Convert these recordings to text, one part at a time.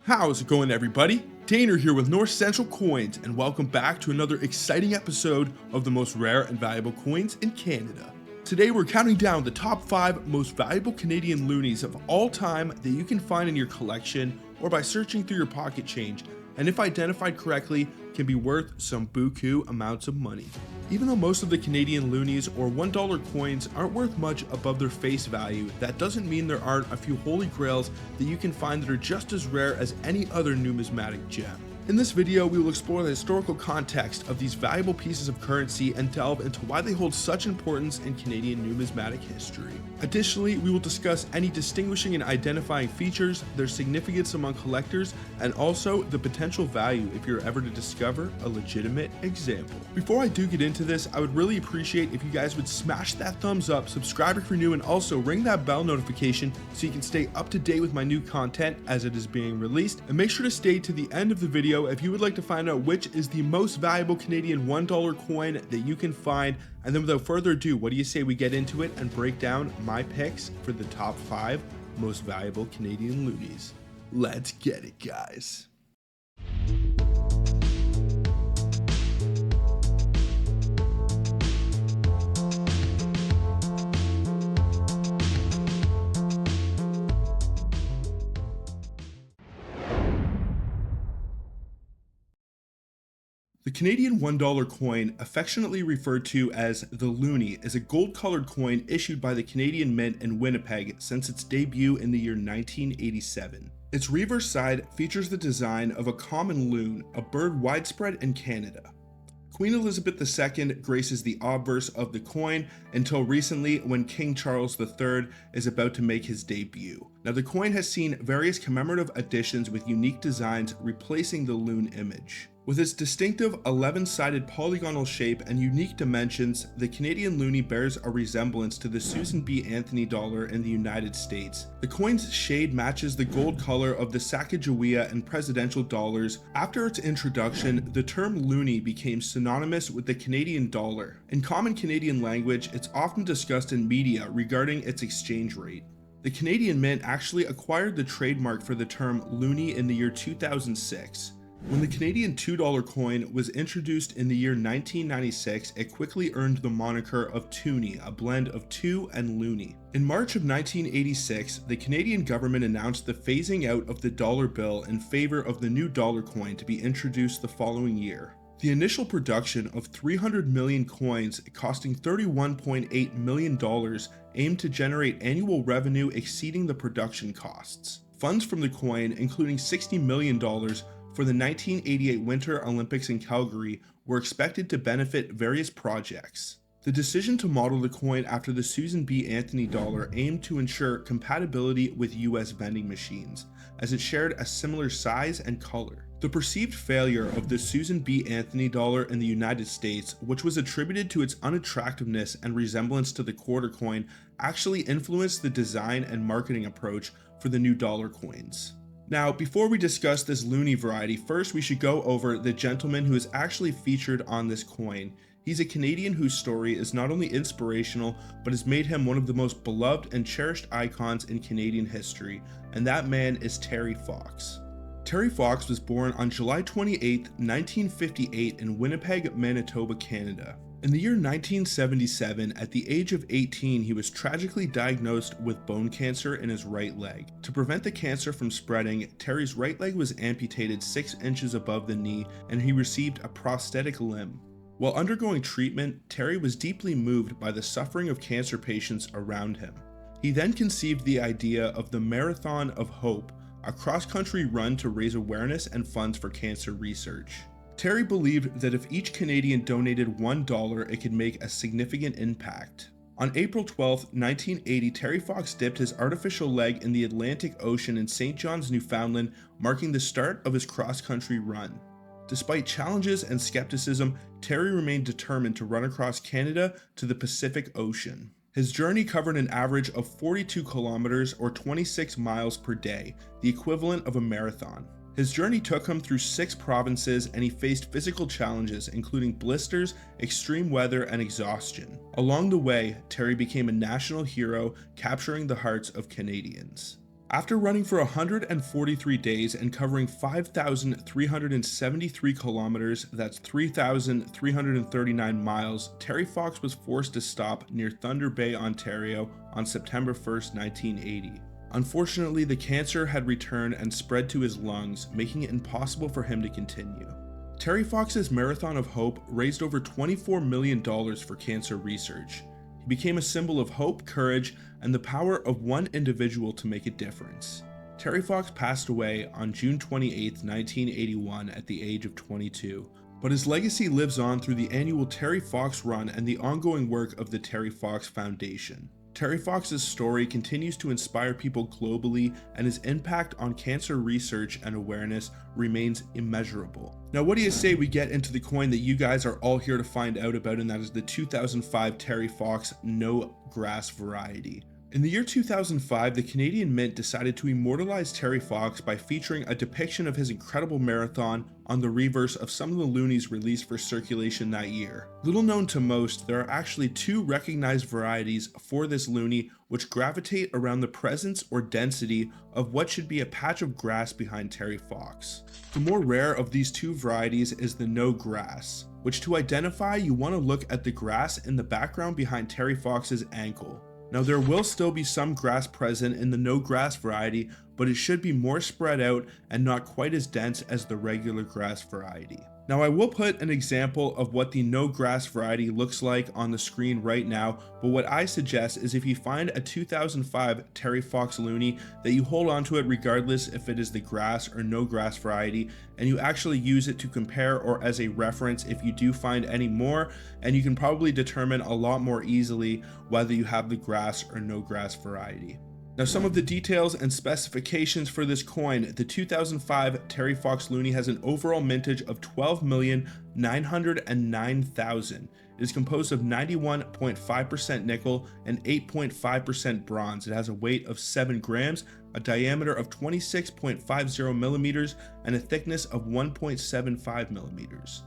How's it going, everybody? Tanner here with North Central Coins, and welcome back to another exciting episode of the most rare and valuable coins in Canada. Today we're counting down the top 5 most valuable Canadian loonies of all time that you can find in your collection or by searching through your pocket change, and if identified correctly, can be worth some buku amounts of money. Even though most of the Canadian loonies or $1 coins aren't worth much above their face value, that doesn't mean there aren't a few holy grails that you can find that are just as rare as any other numismatic gem. In this video, we will explore the historical context of these valuable pieces of currency and delve into why they hold such importance in Canadian numismatic history. Additionally, we will discuss any distinguishing and identifying features, their significance among collectors, and also the potential value if you're ever to discover a legitimate example. Before I do get into this, I would really appreciate if you guys would smash that thumbs up, subscribe if you're new, and also ring that bell notification so you can stay up to date with my new content as it is being released. And make sure to stay to the end of the video if you would like to find out which is the most valuable Canadian $1 coin that you can find. And then without further ado, what do you say we get into it and break down my picks for the top 5 most valuable Canadian loonies? Let's get it, guys. The Canadian $1 coin, affectionately referred to as the Loonie, is a gold-colored coin issued by the Canadian Mint in Winnipeg since its debut in the year 1987. Its reverse side features the design of a common loon, a bird widespread in Canada. Queen Elizabeth II graces the obverse of the coin until recently when King Charles III is about to make his debut. Now, the coin has seen various commemorative additions with unique designs replacing the loon image. With its distinctive 11-sided polygonal shape and unique dimensions, the Canadian loonie bears a resemblance to the Susan B. Anthony dollar in the United States. The coin's shade matches the gold color of the Sacagawea and presidential dollars. After its introduction, the term loonie became synonymous with the Canadian dollar. In common Canadian language, it's often discussed in media regarding its exchange rate. The Canadian Mint actually acquired the trademark for the term loonie in the year 2006. When the Canadian $2 coin was introduced in the year 1996, it quickly earned the moniker of toonie, a blend of two and loonie. In March of 1986, the Canadian government announced the phasing out of the dollar bill in favor of the new dollar coin to be introduced the following year. The initial production of 300 million coins costing $31.8 million aimed to generate annual revenue exceeding the production costs. Funds from the coin, including $60 million, for the 1988 Winter Olympics in Calgary, were expected to benefit various projects. The decision to model the coin after the Susan B. Anthony dollar aimed to ensure compatibility with US vending machines, as it shared a similar size and color. The perceived failure of the Susan B. Anthony dollar in the United States, which was attributed to its unattractiveness and resemblance to the quarter coin, actually influenced the design and marketing approach for the new dollar coins. Now, before we discuss this loonie variety, first we should go over the gentleman who is actually featured on this coin. He's a Canadian whose story is not only inspirational, but has made him one of the most beloved and cherished icons in Canadian history, and that man is Terry Fox. Terry Fox was born on July 28, 1958 in Winnipeg, Manitoba, Canada. In the year 1977, at the age of 18, he was tragically diagnosed with bone cancer in his right leg. To prevent the cancer from spreading, Terry's right leg was amputated 6 inches above the knee, and he received a prosthetic limb. While undergoing treatment, Terry was deeply moved by the suffering of cancer patients around him. He then conceived the idea of the Marathon of Hope, a cross-country run to raise awareness and funds for cancer research. Terry believed that if each Canadian donated $1, it could make a significant impact. On April 12, 1980, Terry Fox dipped his artificial leg in the Atlantic Ocean in St. John's, Newfoundland, marking the start of his cross-country run. Despite challenges and skepticism, Terry remained determined to run across Canada to the Pacific Ocean. His journey covered an average of 42 kilometers or 26 miles per day, the equivalent of a marathon. His journey took him through 6 provinces, and he faced physical challenges including blisters, extreme weather, and exhaustion. Along the way, Terry became a national hero, capturing the hearts of Canadians. After running for 143 days and covering 5,373 kilometers, that's 3,339 miles, Terry Fox was forced to stop near Thunder Bay, Ontario on September 1st, 1980. Unfortunately, the cancer had returned and spread to his lungs, making it impossible for him to continue. Terry Fox's Marathon of Hope raised over $24 million for cancer research. He became a symbol of hope, courage, and the power of one individual to make a difference. Terry Fox passed away on June 28, 1981 at the age of 22, but his legacy lives on through the annual Terry Fox Run and the ongoing work of the Terry Fox Foundation. Terry Fox's story continues to inspire people globally, and his impact on cancer research and awareness remains immeasurable. Now, what do you say we get into the coin that you guys are all here to find out about, and that is the 2005 Terry Fox No Grass variety. In the year 2005, the Canadian Mint decided to immortalize Terry Fox by featuring a depiction of his incredible marathon on the reverse of some of the Loonies released for circulation that year. Little known to most, there are actually two recognized varieties for this Loonie which gravitate around the presence or density of what should be a patch of grass behind Terry Fox. The more rare of these two varieties is the No Grass, which to identify you want to look at the grass in the background behind Terry Fox's ankle. Now, there will still be some grass present in the no grass variety, but it should be more spread out and not quite as dense as the regular grass variety. Now, I will put an example of what the no grass variety looks like on the screen right now, but what I suggest is if you find a 2005 Terry Fox Loonie, that you hold on to it regardless if it is the grass or no grass variety, and you actually use it to compare or as a reference if you do find any more, and you can probably determine a lot more easily whether you have the grass or no grass variety. Now, some of the details and specifications for this coin. The 2005 Terry Fox Loonie has an overall mintage of 12,909,000. It is composed of 91.5% nickel and 8.5% bronze. It has a weight of 7 grams, a diameter of 26.50 millimeters, and a thickness of 1.75 millimeters.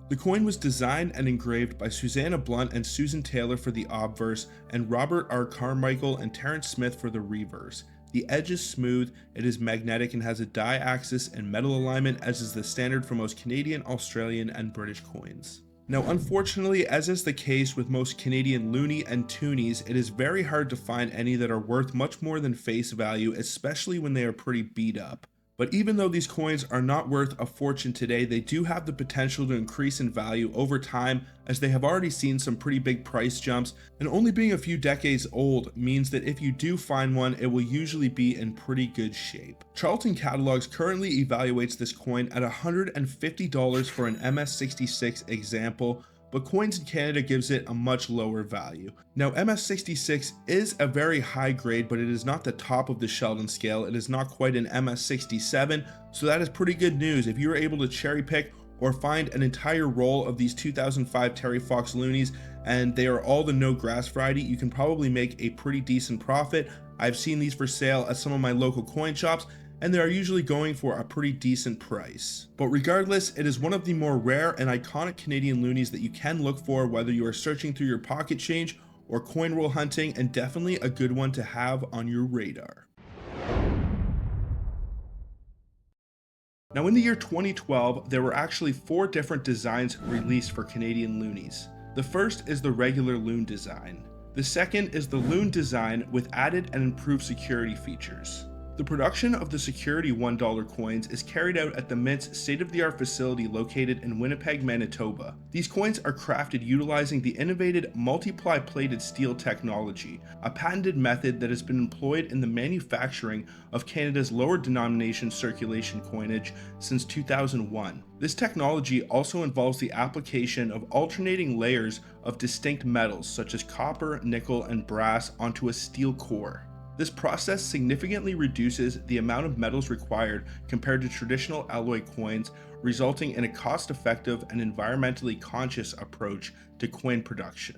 The coin was designed and engraved by Susanna Blunt and Susan Taylor for the obverse, and Robert R. Carmichael and Terrence Smith for the reverse. The edge is smooth, it is magnetic, and has a die axis and metal alignment, as is the standard for most Canadian, Australian, and British coins. Now, unfortunately, as is the case with most Canadian Loonie and Toonies, it is very hard to find any that are worth much more than face value, especially when they are pretty beat up. But even though these coins are not worth a fortune today, they do have the potential to increase in value over time, as they have already seen some pretty big price jumps, and only being a few decades old means that if you do find one, it will usually be in pretty good shape. Charlton Catalogs currently evaluates this coin at $150 for an MS66 example, but Coins in Canada gives it a much lower value. Now, MS66 is a very high grade, but it is not the top of the Sheldon scale. It is not quite an MS67, so that is pretty good news. If you were able to cherry pick or find an entire roll of these 2005 Terry Fox Loonies, and they are all the no grass variety, you can probably make a pretty decent profit. I've seen these for sale at some of my local coin shops, and they are usually going for a pretty decent price. But regardless, it is one of the more rare and iconic Canadian Loonies that you can look for whether you are searching through your pocket change or coin roll hunting, and definitely a good one to have on your radar. Now, in the year 2012, there were actually 4 different designs released for Canadian Loonies. The first is the regular Loon design. The second is the Loon design with added and improved security features. The production of the security $1 coins is carried out at the Mint's state-of-the-art facility located in Winnipeg, Manitoba. These coins are crafted utilizing the innovative multiply plated steel technology, a patented method that has been employed in the manufacturing of Canada's lower denomination circulation coinage since 2001. This technology also involves the application of alternating layers of distinct metals such as copper, nickel, and brass onto a steel core. This process significantly reduces the amount of metals required compared to traditional alloy coins, resulting in a cost-effective and environmentally conscious approach to coin production.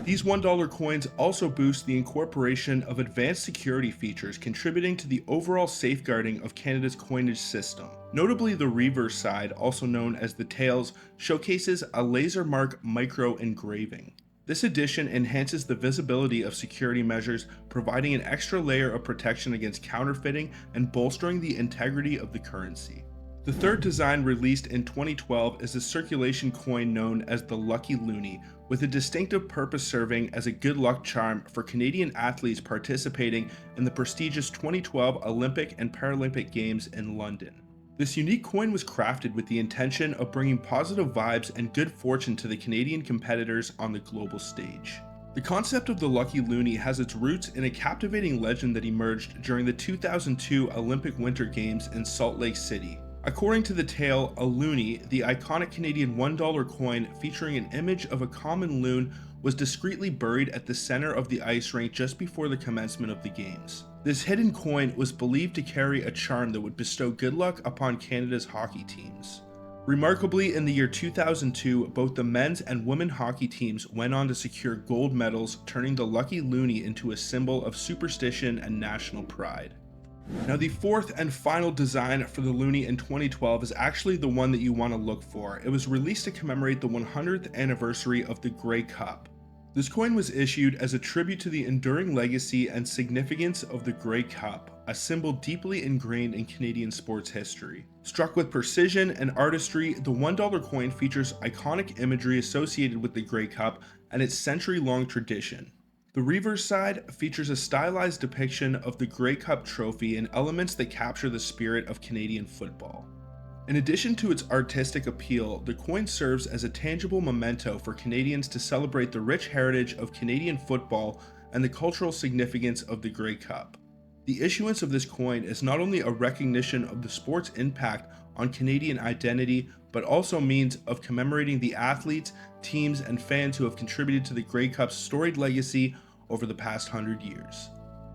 These $1 coins also boost the incorporation of advanced security features, contributing to the overall safeguarding of Canada's coinage system. Notably, the reverse side, also known as the tails, showcases a laser mark micro engraving. This addition enhances the visibility of security measures, providing an extra layer of protection against counterfeiting and bolstering the integrity of the currency. The third design, released in 2012, is a circulation coin known as the Lucky Loonie, with a distinctive purpose serving as a good luck charm for Canadian athletes participating in the prestigious 2012 Olympic and Paralympic Games in London. This unique coin was crafted with the intention of bringing positive vibes and good fortune to the Canadian competitors on the global stage. The concept of the Lucky Loonie has its roots in a captivating legend that emerged during the 2002 Olympic Winter Games in Salt Lake City. According to the tale, a loonie, the iconic Canadian $1 coin featuring an image of a common loon, was discreetly buried at the center of the ice rink just before the commencement of the games. This hidden coin was believed to carry a charm that would bestow good luck upon Canada's hockey teams. Remarkably, in the year 2002, both the men's and women's hockey teams went on to secure gold medals, turning the Lucky Loonie into a symbol of superstition and national pride. Now, the fourth and final design for the Loonie in 2012 is actually the one that you want to look for. It was released to commemorate the 100th anniversary of the Grey Cup. This coin was issued as a tribute to the enduring legacy and significance of the Grey Cup, a symbol deeply ingrained in Canadian sports history. Struck with precision and artistry, the $1 coin features iconic imagery associated with the Grey Cup and its century-long tradition. The reverse side features a stylized depiction of the Grey Cup trophy and elements that capture the spirit of Canadian football. In addition to its artistic appeal, the coin serves as a tangible memento for Canadians to celebrate the rich heritage of Canadian football and the cultural significance of the Grey Cup. The issuance of this coin is not only a recognition of the sport's impact on Canadian identity, but also means of commemorating the athletes, teams, and fans who have contributed to the Grey Cup's storied legacy over the past 100 years.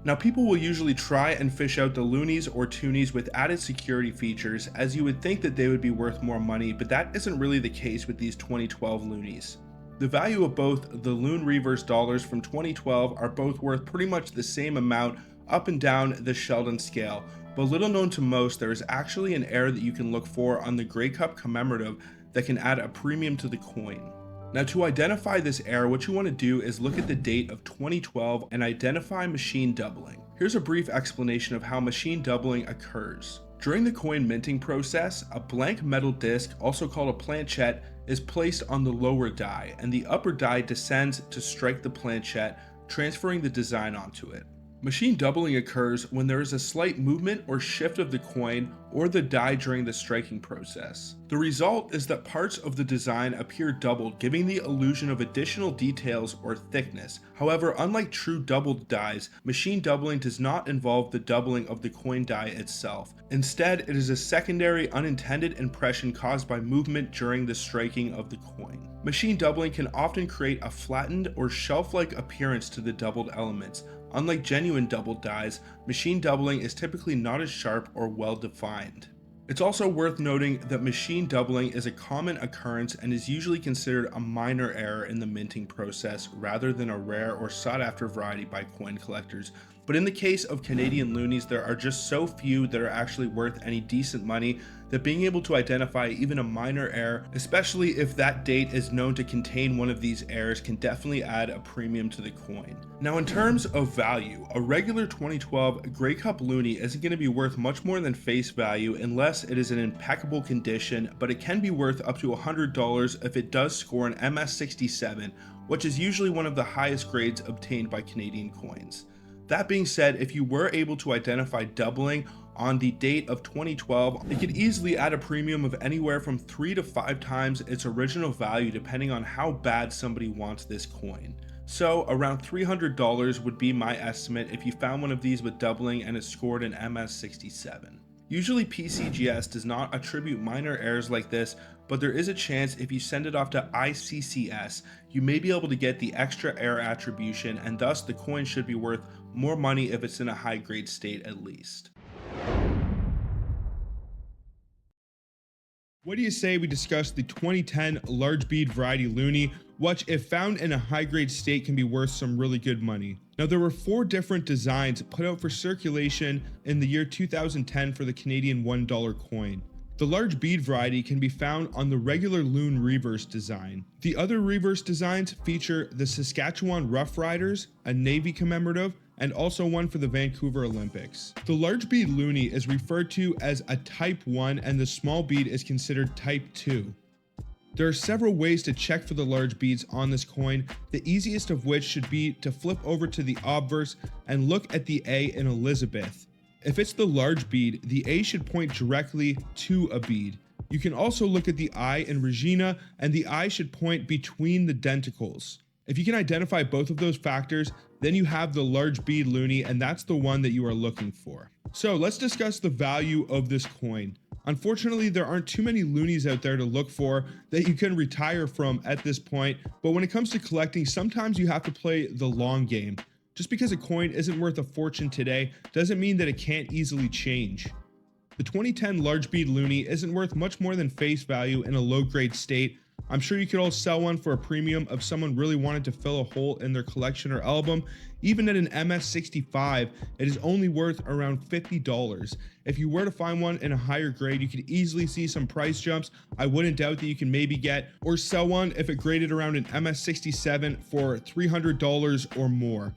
Now, people will usually try and fish out the loonies or toonies with added security features, as you would think that they would be worth more money, but that isn't really the case with these 2012 loonies. The value of both the Loon Reverse dollars from 2012 are both worth pretty much the same amount up and down the Sheldon scale, but little known to most, there is actually an heir that you can look for on the Grey Cup commemorative that can add a premium to the coin. Now, to identify this heir, what you want to do is look at the date of 2012 and identify machine doubling. Here's a brief explanation of how machine doubling occurs. During the coin minting process, a blank metal disc, also called a planchette, is placed on the lower die, and the upper die descends to strike the planchette, transferring the design onto it. Machine doubling occurs when there is a slight movement or shift of the coin or the die during the striking process. The result is that parts of the design appear doubled, giving the illusion of additional details or thickness. However, unlike true doubled dies, machine doubling does not involve the doubling of the coin die itself. Instead, it is a secondary unintended impression caused by movement during the striking of the coin. Machine doubling can often create a flattened or shelf-like appearance to the doubled elements. Unlike genuine doubled dies, machine doubling is typically not as sharp or well defined. It's also worth noting that machine doubling is a common occurrence and is usually considered a minor error in the minting process rather than a rare or sought after variety by coin collectors. But in the case of Canadian loonies, there are just so few that are actually worth any decent money that being able to identify even a minor error, especially if that date is known to contain one of these errors, can definitely add a premium to the coin. Now, in terms of value, a regular 2012 Grey Cup loonie isn't going to be worth much more than face value unless it is in impeccable condition, but it can be worth up to $100 if it does score an MS67, which is usually one of the highest grades obtained by Canadian coins. That being said, if you were able to identify doubling on the date of 2012, it could easily add a premium of anywhere from 3 to 5 times its original value depending on how bad somebody wants this coin. So around $300 would be my estimate if you found one of these with doubling and it scored an MS67. Usually PCGS does not attribute minor errors like this, but there is a chance if you send it off to ICCS, you may be able to get the extra error attribution, and thus the coin should be worth more money if it's in a high grade state at least. What do you say we discuss the 2010 large bead variety loonie, which if found in a high grade state can be worth some really good money. Now, there were 4 different designs put out for circulation in the year 2010 for the Canadian $1 coin. The large bead variety can be found on the regular loon reverse design. The other reverse designs feature the Saskatchewan Rough Riders, a Navy commemorative, and also one for the Vancouver Olympics. The large bead loonie is referred to as a Type 1 and the small bead is considered Type 2. There are several ways to check for the large beads on this coin, the easiest of which should be to flip over to the obverse and look at the A in Elizabeth. If it's the large bead, the A should point directly to a bead. You can also look at the I in Regina, and the I should point between the denticles. If you can identify both of those factors, then you have the large bead loonie, and that's the one that you are looking for. So let's discuss the value of this coin. Unfortunately, there aren't too many loonies out there to look for that you can retire from at this point, but when it comes to collecting, sometimes you have to play the long game. Just because a coin isn't worth a fortune today doesn't mean that it can't easily change. The 2010 large bead loonie isn't worth much more than face value in a low grade state. I'm sure you could all sell one for a premium if someone really wanted to fill a hole in their collection or album. Even at an MS65, it is only worth around $50. If you were to find one in a higher grade, you could easily see some price jumps. I wouldn't doubt that you can maybe get or sell one if it graded around an MS67 for $300 or more.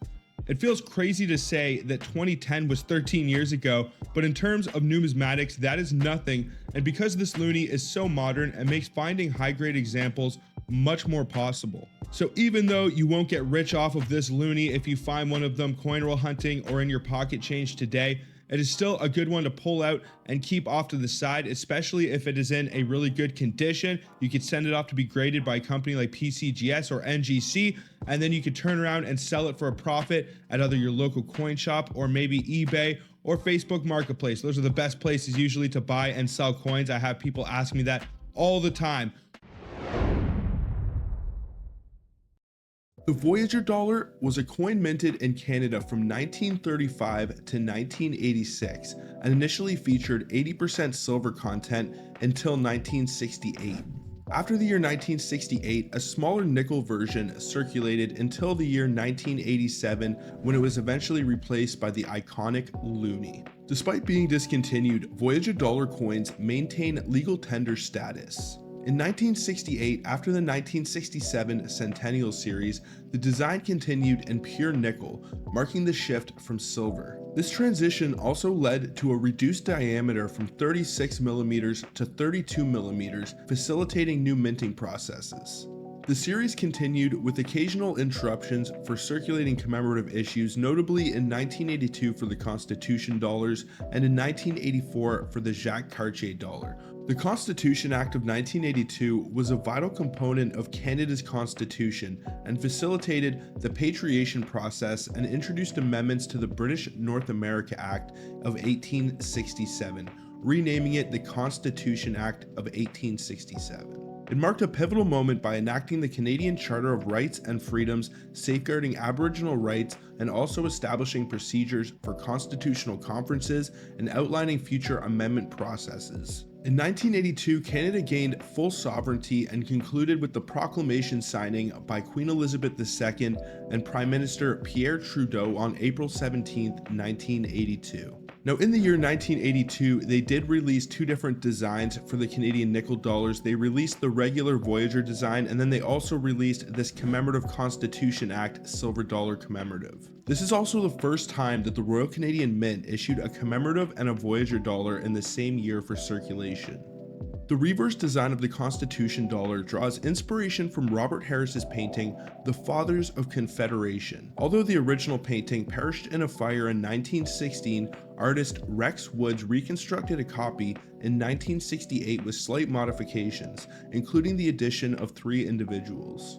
It feels crazy to say that 2010 was 13 years ago, but in terms of numismatics, that is nothing, and because this loonie is so modern, it makes finding high-grade examples much more possible. So even though you won't get rich off of this loonie if you find one of them coin roll hunting or in your pocket change today, it is still a good one to pull out and keep off to the side, especially if it is in a really good condition. You could send it off to be graded by a company like PCGS or NGC, and then you could turn around and sell it for a profit at either your local coin shop or maybe eBay or Facebook Marketplace. Those are the best places usually to buy and sell coins. I have people ask me that all the time. The Voyager dollar was a coin minted in Canada from 1935 to 1986 and initially featured 80% silver content until 1968. After the year 1968, a smaller nickel version circulated until the year 1987 when it was eventually replaced by the iconic loonie. Despite being discontinued, Voyager dollar coins maintain legal tender status. In 1968, after the 1967 Centennial Series, the design continued in pure nickel, marking the shift from silver. This transition also led to a reduced diameter from 36mm to 32mm, facilitating new minting processes. The series continued with occasional interruptions for circulating commemorative issues, notably in 1982 for the Constitution dollars and in 1984 for the Jacques Cartier dollar. The Constitution Act of 1982 was a vital component of Canada's constitution and facilitated the patriation process and introduced amendments to the British North America Act of 1867, renaming it the Constitution Act of 1867. It marked a pivotal moment by enacting the Canadian Charter of Rights and Freedoms, safeguarding Aboriginal rights, and also establishing procedures for constitutional conferences and outlining future amendment processes. In 1982, Canada gained full sovereignty and concluded with the proclamation signing by Queen Elizabeth II and Prime Minister Pierre Trudeau on April 17, 1982. Now, in the year 1982, they did release two different designs for the Canadian nickel dollars. They released the regular Voyager design, and then they also released this commemorative Constitution Act silver dollar commemorative. This is also the first time that the Royal Canadian Mint issued a commemorative and a Voyager dollar in the same year for circulation. The reverse design of the Constitution dollar draws inspiration from Robert Harris's painting, The Fathers of Confederation. Although the original painting perished in a fire in 1916, artist Rex Woods reconstructed a copy in 1968 with slight modifications, including the addition of 3 individuals.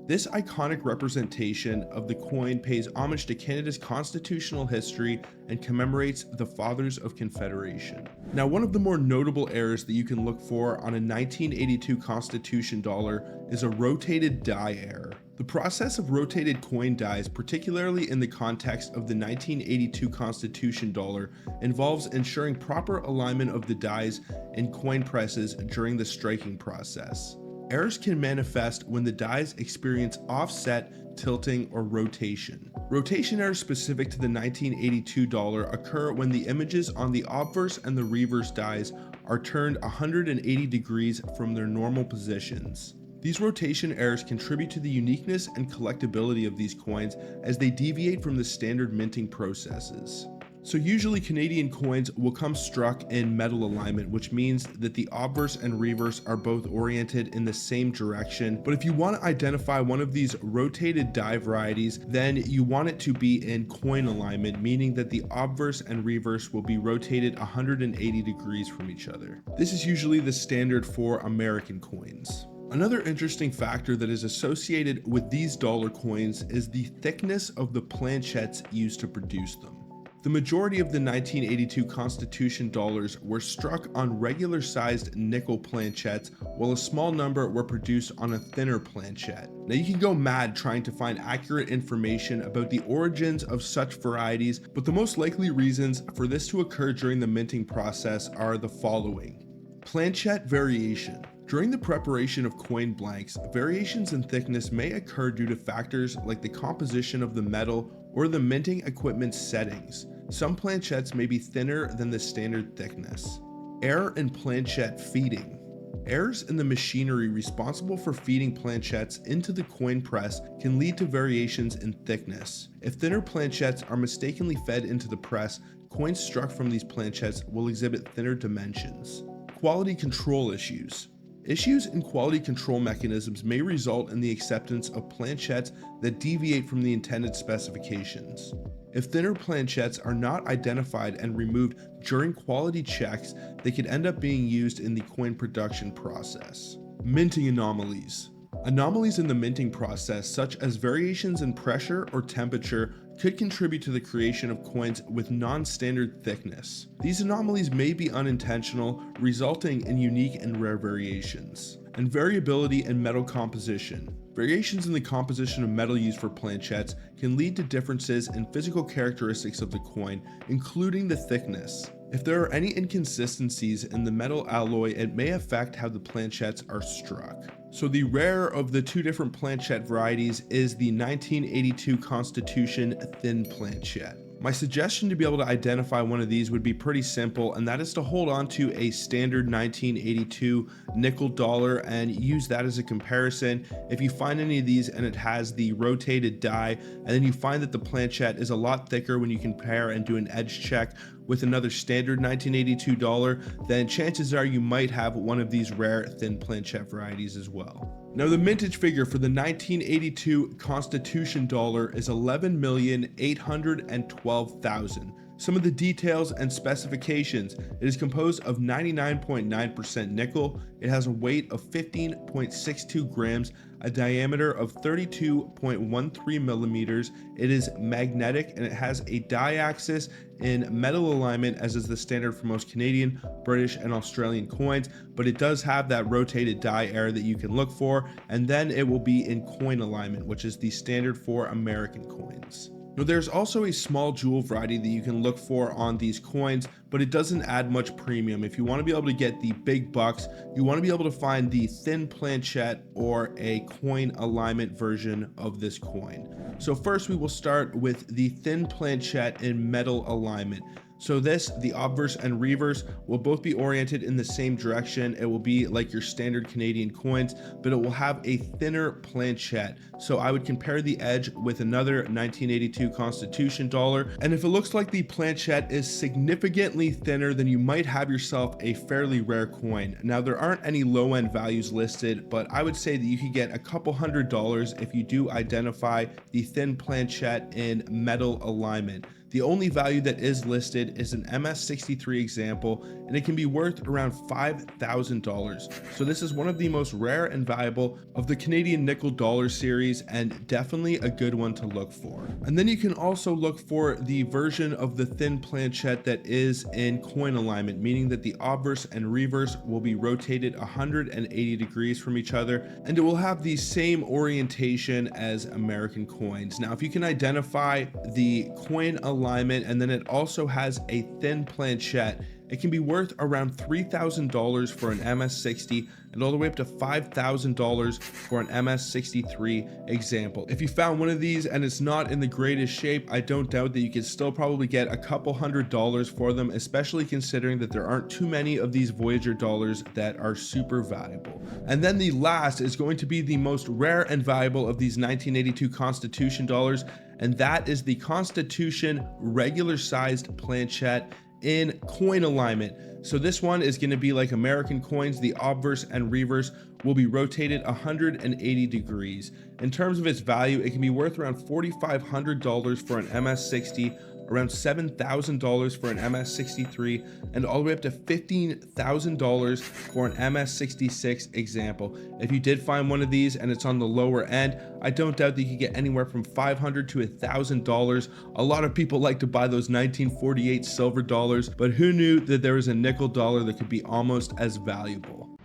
This iconic representation of the coin pays homage to Canada's constitutional history and commemorates the Fathers of Confederation. Now, one of the more notable errors that you can look for on a 1982 Constitution dollar is a rotated die error. The process of rotated coin dies, particularly in the context of the 1982 Constitution dollar, involves ensuring proper alignment of the dies in coin presses during the striking process. Errors can manifest when the dies experience offset, tilting, or rotation. Rotation errors specific to the 1982 dollar occur when the images on the obverse and the reverse dies are turned 180 degrees from their normal positions. These rotation errors contribute to the uniqueness and collectability of these coins as they deviate from the standard minting processes. So usually Canadian coins will come struck in metal alignment, which means that the obverse and reverse are both oriented in the same direction. But if you want to identify one of these rotated die varieties, then you want it to be in coin alignment, meaning that the obverse and reverse will be rotated 180 degrees from each other. This is usually the standard for American coins. Another interesting factor that is associated with these dollar coins is the thickness of the planchettes used to produce them. The majority of the 1982 Constitution dollars were struck on regular sized nickel planchettes, while a small number were produced on a thinner planchette. Now you can go mad trying to find accurate information about the origins of such varieties, but the most likely reasons for this to occur during the minting process are the following. Planchette variation. During the preparation of coin blanks, variations in thickness may occur due to factors like the composition of the metal or the minting equipment's settings. Some planchettes may be thinner than the standard thickness. Error in planchette feeding. Errors in the machinery responsible for feeding planchettes into the coin press can lead to variations in thickness. If thinner planchettes are mistakenly fed into the press, coins struck from these planchettes will exhibit thinner dimensions. Quality control issues. Issues in quality control mechanisms may result in the acceptance of planchettes that deviate from the intended specifications. If thinner planchettes are not identified and removed during quality checks, they could end up being used in the coin production process. Minting anomalies. Anomalies in the minting process, such as variations in pressure or temperature, could contribute to the creation of coins with non-standard thickness. These anomalies may be unintentional, resulting in unique and rare variations. And variability in metal composition. Variations in the composition of metal used for planchettes can lead to differences in physical characteristics of the coin, including the thickness. If there are any inconsistencies in the metal alloy, it may affect how the planchettes are struck. So the rare of the two different planchette varieties is the 1982 Constitution thin planchette. My suggestion to be able to identify one of these would be pretty simple, and that is to hold on to a standard 1982 nickel dollar and use that as a comparison. If you find any of these and it has the rotated die, and then you find that the planchette is a lot thicker when you compare and do an edge check with another standard 1982 dollar, then chances are you might have one of these rare thin planchette varieties as well. Now the mintage figure for the 1982 Constitution dollar is 11,812,000. Some of the details and specifications: it is composed of 99.9% nickel, it has a weight of 15.62 grams, a diameter of 32.13 millimeters, it is magnetic, and it has a die axis in metal alignment, as is the standard for most Canadian, British, and Australian coins, but it does have that rotated die error that you can look for, and then it will be in coin alignment, which is the standard for American coins. Now there's also a small jewel variety that you can look for on these coins, but it doesn't add much premium. If you want to be able to get the big bucks, you want to be able to find the thin planchette or a coin alignment version of this coin. So first we will start with the thin planchette in metal alignment. So this, the obverse and reverse, will both be oriented in the same direction. It will be like your standard Canadian coins, but it will have a thinner planchette. So I would compare the edge with another 1982 Constitution dollar. And if it looks like the planchette is significantly thinner, then you might have yourself a fairly rare coin. Now there aren't any low end values listed, but I would say that you could get a couple $100s if you do identify the thin planchette in metal alignment. The only value that is listed is an MS63 example, and it can be worth around $5,000. So this is one of the most rare and valuable of the Canadian nickel dollar series, and definitely a good one to look for. And then you can also look for the version of the thin planchette that is in coin alignment, meaning that the obverse and reverse will be rotated 180 degrees from each other, and it will have the same orientation as American coins. Now, if you can identify the coin alignment, and then it also has a thin planchette, It can be worth around $3,000 for an MS-60 and all the way up to $5,000 for an MS-63 example. If you found one of these and it's not in the greatest shape, I don't doubt that you can still probably get a couple $100s for them, especially considering that there aren't too many of these Voyager dollars that are super valuable. And then the last is going to be the most rare and valuable of these 1982 Constitution dollars, and that is the Constitution regular sized planchette in coin alignment. So this one is going to be like American coins. The obverse and reverse will be rotated 180 degrees. In terms of its value, it can be worth around $4,500 for an MS-60, around $7,000 for an MS-63, and all the way up to $15,000 for an MS-66 example. If you did find one of these and it's on the lower end, I don't doubt that you could get anywhere from $500 to $1,000. A lot of people like to buy those 1948 silver dollars, but who knew that there was a nickel dollar that could be almost as valuable?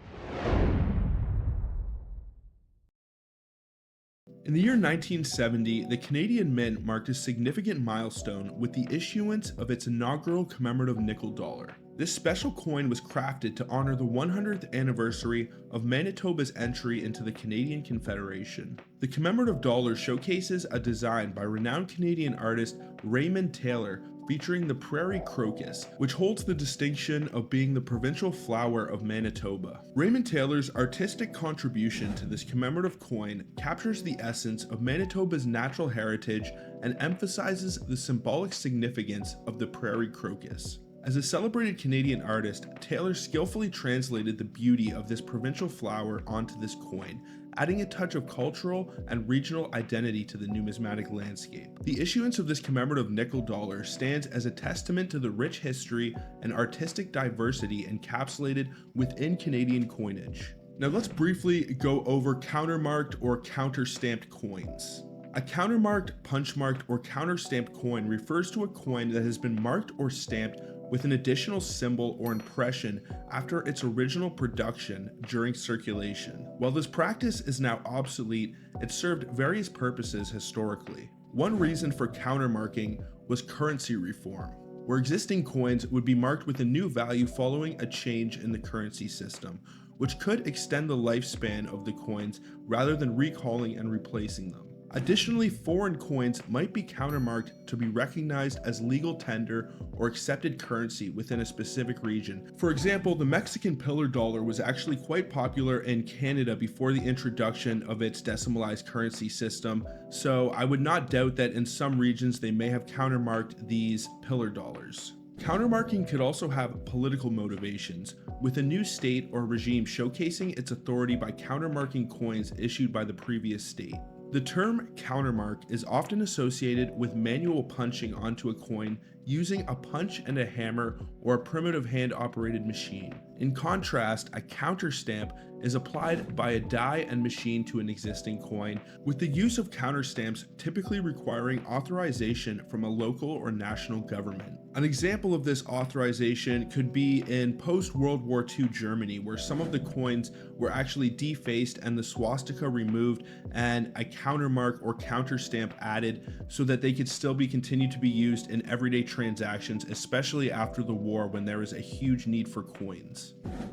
In the year 1970, the Canadian Mint marked a significant milestone with the issuance of its inaugural commemorative nickel dollar. This special coin was crafted to honor the 100th anniversary of Manitoba's entry into the Canadian Confederation. The commemorative dollar showcases a design by renowned Canadian artist Raymond Taylor featuring the prairie crocus, which holds the distinction of being the provincial flower of Manitoba. Raymond Taylor's artistic contribution to this commemorative coin captures the essence of Manitoba's natural heritage and emphasizes the symbolic significance of the prairie crocus. As a celebrated Canadian artist, Taylor skillfully translated the beauty of this provincial flower onto this coin, adding a touch of cultural and regional identity to the numismatic landscape. The issuance of this commemorative nickel dollar stands as a testament to the rich history and artistic diversity encapsulated within Canadian coinage. Now let's briefly go over countermarked or counterstamped coins. A countermarked, punchmarked, or counterstamped coin refers to a coin that has been marked or stamped with an additional symbol or impression after its original production during circulation. While this practice is now obsolete, it served various purposes historically. One reason for countermarking was currency reform, where existing coins would be marked with a new value following a change in the currency system, which could extend the lifespan of the coins rather than recalling and replacing them. Additionally, foreign coins might be countermarked to be recognized as legal tender or accepted currency within a specific region. For example, the Mexican pillar dollar was actually quite popular in Canada before the introduction of its decimalized currency system, so I would not doubt that in some regions they may have countermarked these pillar dollars. Countermarking could also have political motivations, with a new state or regime showcasing its authority by countermarking coins issued by the previous state. The term countermark is often associated with manual punching onto a coin using a punch and a hammer or a primitive hand-operated machine. In contrast, a counterstamp is applied by a die and machine to an existing coin, with the use of counterstamps typically requiring authorization from a local or national government. An example of this authorization could be in post-World War II Germany, where some of the coins were actually defaced and the swastika removed and a countermark or counterstamp added so that they could still be continued to be used in everyday transactions, especially after the war when there is a huge need for coins.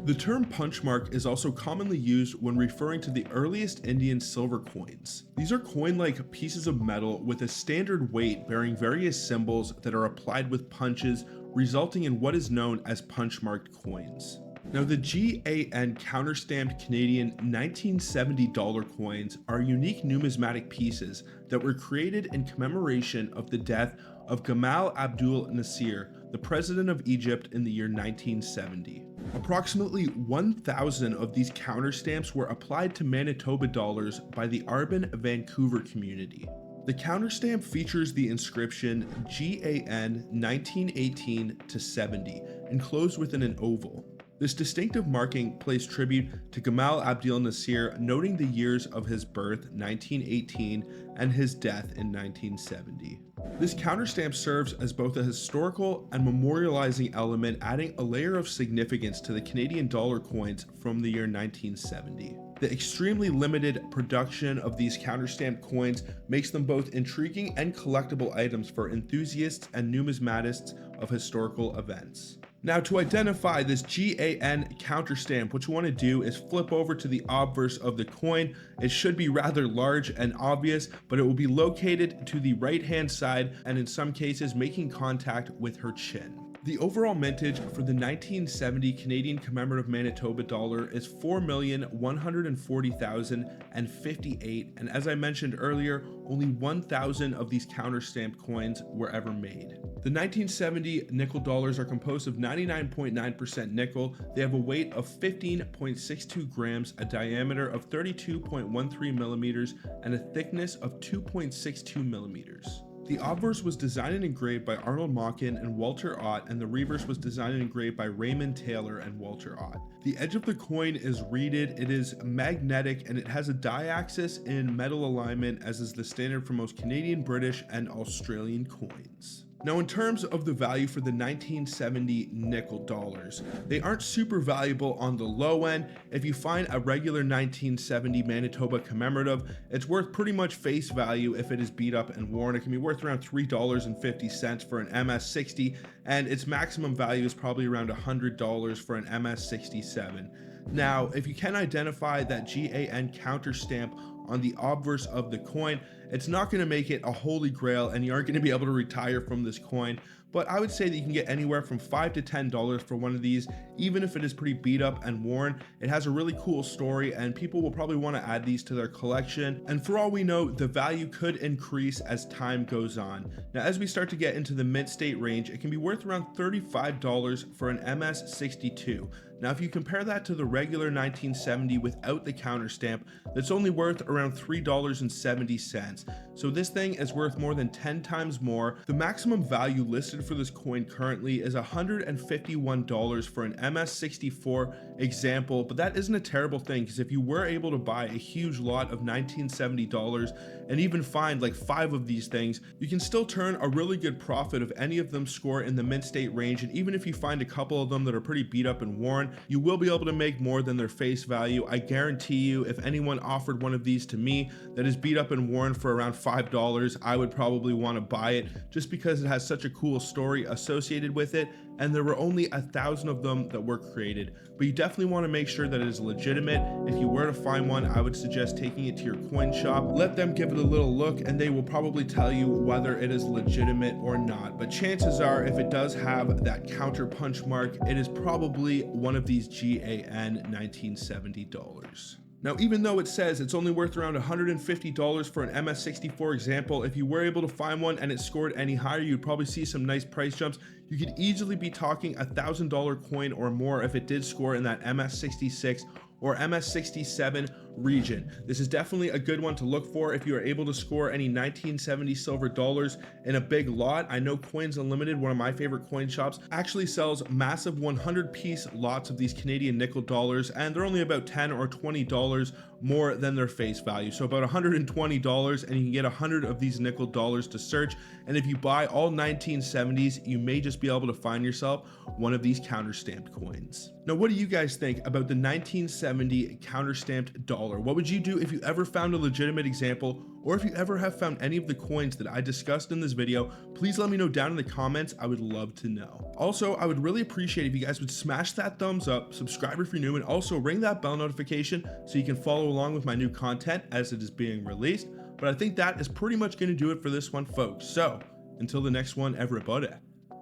The term punchmark is also commonly used when referring to the earliest Indian silver coins. These are coin-like pieces of metal with a standard weight bearing various symbols that are applied with punches, resulting in what is known as punch-marked coins. Now, the GAN counterstamped Canadian 1970 dollar coins are unique numismatic pieces that were created in commemoration of the death of Gamal Abdul Nasser, the president of Egypt, in the year 1970. Approximately 1,000 of these counterstamps were applied to Manitoba dollars by the Arbon Vancouver community. The counterstamp features the inscription GAN 1918-70 enclosed within an oval. This distinctive marking pays tribute to Gamal Abdel Nasser, noting the years of his birth, 1918, and his death in 1970. This counterstamp serves as both a historical and memorializing element, adding a layer of significance to the Canadian dollar coins from the year 1970. The extremely limited production of these counterstamped coins makes them both intriguing and collectible items for enthusiasts and numismatists of historical events. Now, to identify this GAN counterstamp, what you want to do is flip over to the obverse of the coin. It should be rather large and obvious, but it will be located to the right hand side and in some cases making contact with her chin. The overall mintage for the 1970 Canadian commemorative Manitoba dollar is 4,140,058, and as I mentioned earlier, only 1,000 of these counterstamped coins were ever made. The 1970 nickel dollars are composed of 99.9% nickel. They have a weight of 15.62 grams, a diameter of 32.13 millimeters, and a thickness of 2.62 millimeters. The obverse was designed and engraved by Arnold Mockin and Walter Ott, and the reverse was designed and engraved by Raymond Taylor and Walter Ott. The edge of the coin is reeded, it is magnetic, and it has a die-axis in metal alignment, as is the standard for most Canadian, British, and Australian coins. Now, in terms of the value for the 1970 nickel dollars, they aren't super valuable on the low end. If you find a regular 1970 Manitoba commemorative, it's worth pretty much face value if it is beat up and worn. It can be worth around $3.50 for an MS60, and its maximum value is probably around $100 for an MS67. Now, if you can identify that GAN counterstamp on the obverse of the coin, it's not going to make it a holy grail and you aren't going to be able to retire from this coin, but I would say that you can get anywhere from $5 to $10 for one of these, even if it is pretty beat up and worn. It has a really cool story and people will probably want to add these to their collection, and for all we know, the value could increase as time goes on. Now, as we start to get into the mint state range, it can be worth around $35 for an MS62. Now, if you compare that to the regular 1970 without the counterstamp, that's only worth around $3.70. So this thing is worth more than 10 times more. The maximum value listed for this coin currently is $151 for an MS64 example, but that isn't a terrible thing, because if you were able to buy a huge lot of 1970 dollars and even find like 5 of these things, you can still turn a really good profit if any of them score in the mint state range. And even if you find a couple of them that are pretty beat up and worn, you will be able to make more than their face value. I guarantee you, if anyone offered one of these to me that is beat up and worn for around $5, I would probably want to buy it, just because it has such a cool story associated with it, and there were only 1,000 of them that were created. But you definitely want to make sure that it is legitimate. If you were to find one, I would suggest taking it to your coin shop, let them give it a little look, and they will probably tell you whether it is legitimate or not. But chances are, if it does have that counter punch mark, it is probably one of these GAN 1970 dollars. Now, even though it says it's only worth around $150 for an MS64 example, if you were able to find one and it scored any higher, you'd probably see some nice price jumps. You could easily be talking $1,000 coin or more if it did score in that MS66 or MS67 region. This is definitely a good one to look for if you are able to score any 1970 silver dollars in a big lot. I know Coins Unlimited, one of my favorite coin shops, actually sells massive 100-piece lots of these Canadian nickel dollars, and they're only about $10 or $20 more than their face value. So about $120, and you can get 100 of these nickel dollars to search. And if you buy all 1970s, you may just be able to find yourself one of these counterstamped coins. Now, what do you guys think about the 1970 counterstamped dollar? What would you do if you ever found a legitimate example, or if you ever have found any of the coins that I discussed in this video? Please let me know down in the comments. I would love to know. Also, I would really appreciate if you guys would smash that thumbs up, subscribe if you're new, and also ring that bell notification so you can follow along with my new content as it is being released. But I think that is pretty much going to do it for this one, folks. So until the next one, everybody,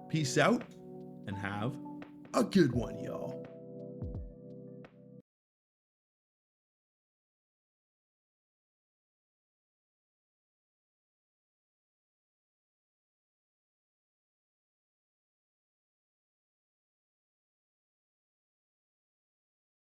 peace out and have a good one, y'all.